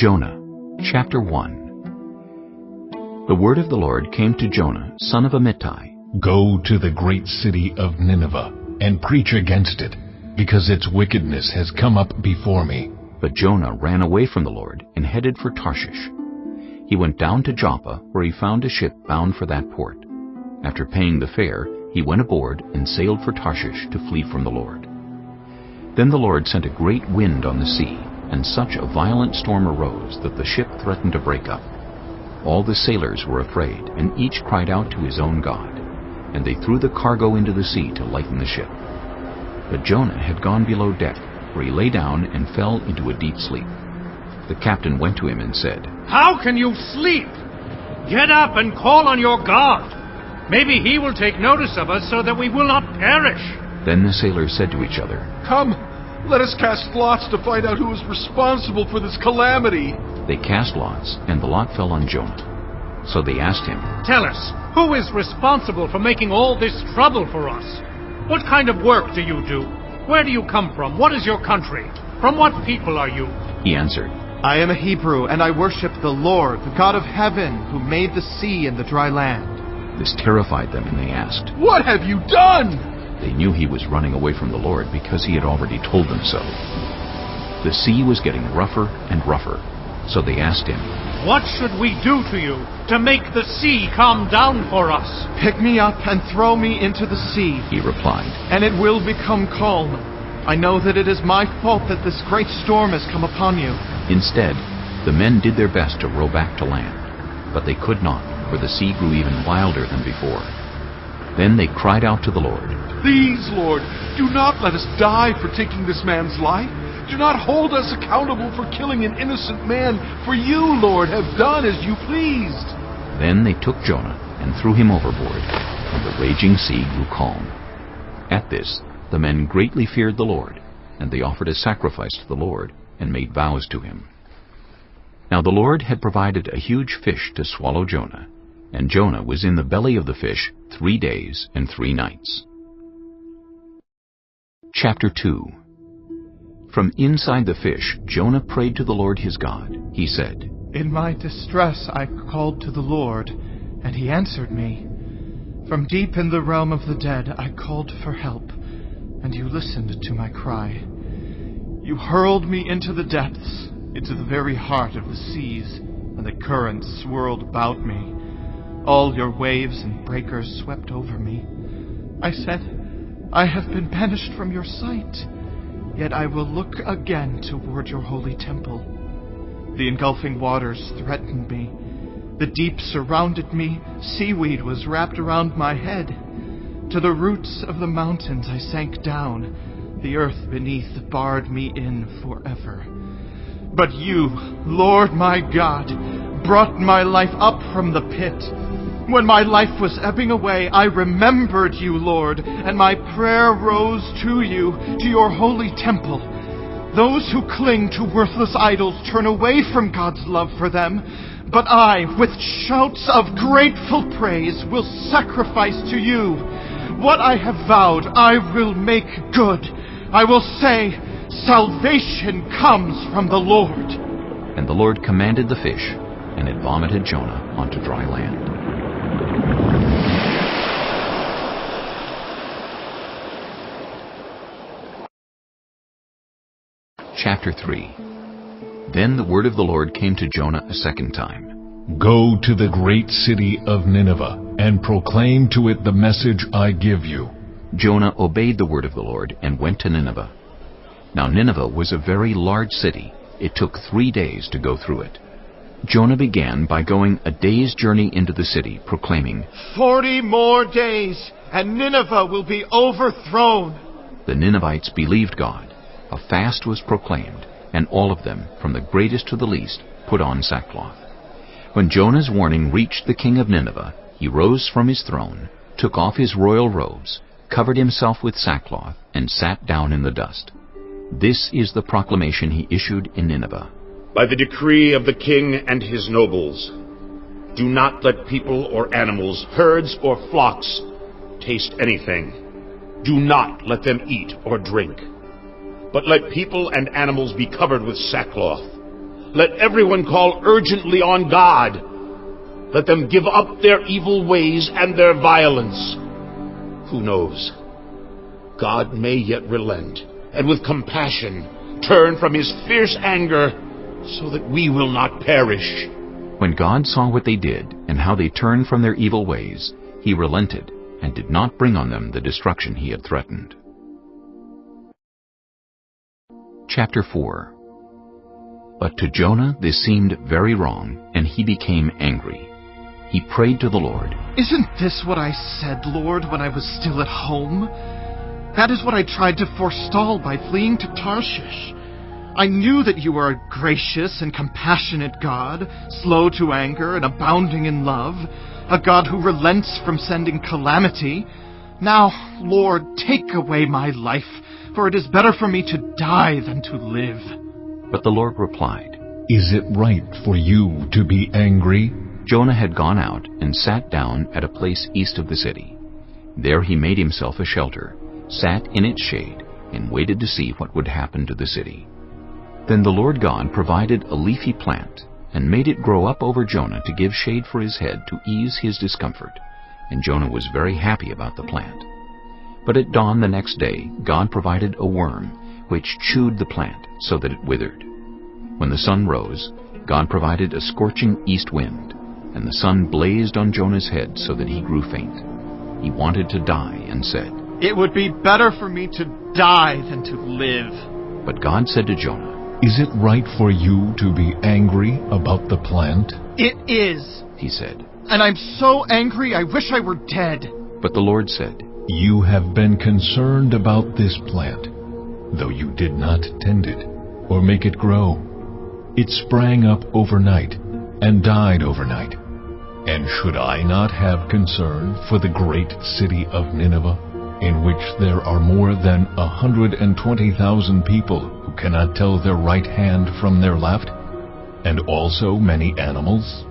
Jonah, chapter 1. The word of the Lord came to Jonah, son of Amittai. Go to the great city of Nineveh, and preach against it, because its wickedness has come up before me. But Jonah ran away from the Lord and headed for Tarshish. He went down to Joppa, where he found a ship bound for that port. After paying the fare, he went aboard and sailed for Tarshish to flee from the Lord. Then the Lord sent a great wind on the sea, and such a violent storm arose that the ship threatened to break up. All the sailors were afraid, and each cried out to his own God, and they threw the cargo into the sea to lighten the ship. But Jonah had gone below deck, where he lay down and fell into a deep sleep. The captain went to him and said, "How can you sleep? Get up and call on your God. Maybe he will take notice of us so that we will not perish." Then the sailors said to each other, "Come, let us cast lots to find out who is responsible for this calamity." They cast lots, and the lot fell on Jonah. So they asked him, "Tell us, who is responsible for making all this trouble for us? What kind of work do you do? Where do you come from? What is your country? From what people are you?" He answered, I am a Hebrew, and I worship the Lord, the God of heaven, who made the sea and the dry land. This terrified them, and they asked. "What have you done?" They knew he was running away from the Lord because he had already told them so. The sea was getting rougher and rougher, so they asked him, "What should we do to you to make the sea calm down for us?" Pick me up and throw me into the sea, he replied. and it will become calm. I know that it is my fault that this great storm has come upon you. Instead, the men did their best to row back to land, but they could not, for the sea grew even wilder than before. Then they cried out to the Lord, "Please, Lord, do not let us die for taking this man's life. Do not hold us accountable for killing an innocent man, for you, Lord, have done as you pleased." Then they took Jonah and threw him overboard, and the raging sea grew calm. At this, the men greatly feared the Lord, and they offered a sacrifice to the Lord and made vows to him. Now the Lord had provided a huge fish to swallow Jonah, and Jonah was in the belly of the fish 3 days and 3 nights. Chapter 2. From inside the fish, Jonah prayed to the Lord his God. He said, In my distress I called to the Lord, and he answered me. From deep in the realm of the dead I called for help, and you listened to my cry. You hurled me into the depths, into the very heart of the seas, and the currents swirled about me. All your waves and breakers swept over me. I said, I have been banished from your sight, yet I will look again toward your holy temple. The engulfing waters threatened me. The deep surrounded me. Seaweed was wrapped around my head. To the roots of the mountains I sank down. The earth beneath barred me in forever. But you, Lord my God, brought my life up from the pit. When my life was ebbing away, I remembered you, Lord, and my prayer rose to you, to your holy temple. Those who cling to worthless idols turn away from God's love for them. But I, with shouts of grateful praise, will sacrifice to you. What I have vowed, I will make good. I will say, salvation comes from the Lord. And the Lord commanded the fish, and it vomited Jonah onto dry land. Chapter 3. Then the word of the Lord came to Jonah a second time. Go to the great city of Nineveh, and proclaim to it the message I give you. Jonah obeyed the word of the Lord and went to Nineveh. Now Nineveh was a very large city. It took 3 days to go through it. Jonah began by going a day's journey into the city, proclaiming, 40 more days, and Nineveh will be overthrown. The Ninevites believed God. A fast was proclaimed, and all of them, from the greatest to the least, put on sackcloth. When Jonah's warning reached the king of Nineveh, he rose from his throne, took off his royal robes, covered himself with sackcloth, and sat down in the dust. This is the proclamation he issued in Nineveh. By the decree of the king and his nobles, do not let people or animals, herds or flocks, taste anything. Do not let them eat or drink. But let people and animals be covered with sackcloth. Let everyone call urgently on God. Let them give up their evil ways and their violence. Who knows? God may yet relent, and with compassion turn from his fierce anger, so that we will not perish." When God saw what they did and how they turned from their evil ways, he relented and did not bring on them the destruction he had threatened. Chapter 4. But to Jonah this seemed very wrong, and he became angry. He prayed to the Lord. "Isn't this what I said, Lord, when I was still at home? That is what I tried to forestall by fleeing to Tarshish. I knew that you are a gracious and compassionate God, slow to anger and abounding in love, a God who relents from sending calamity. Now, Lord, take away my life, for it is better for me to die than to live." But the Lord replied, Is it right for you to be angry? Jonah had gone out and sat down at a place east of the city. There he made himself a shelter, sat in its shade, and waited to see what would happen to the city. Then the Lord God provided a leafy plant, and made it grow up over Jonah to give shade for his head to ease his discomfort, and Jonah was very happy about the plant. But at dawn the next day God provided a worm, which chewed the plant so that it withered. When the sun rose, God provided a scorching east wind, and the sun blazed on Jonah's head so that he grew faint. He wanted to die and said, "It would be better for me to die than to live." But God said to Jonah, Is it right for you to be angry about the plant? "It is, he said. and I'm so angry I wish I were dead." But the Lord said, You have been concerned about this plant, though you did not tend it or make it grow. It sprang up overnight and died overnight. And should I not have concern for the great city of Nineveh, in which there are more than 120,000 people who cannot tell their right hand from their left, and also many animals?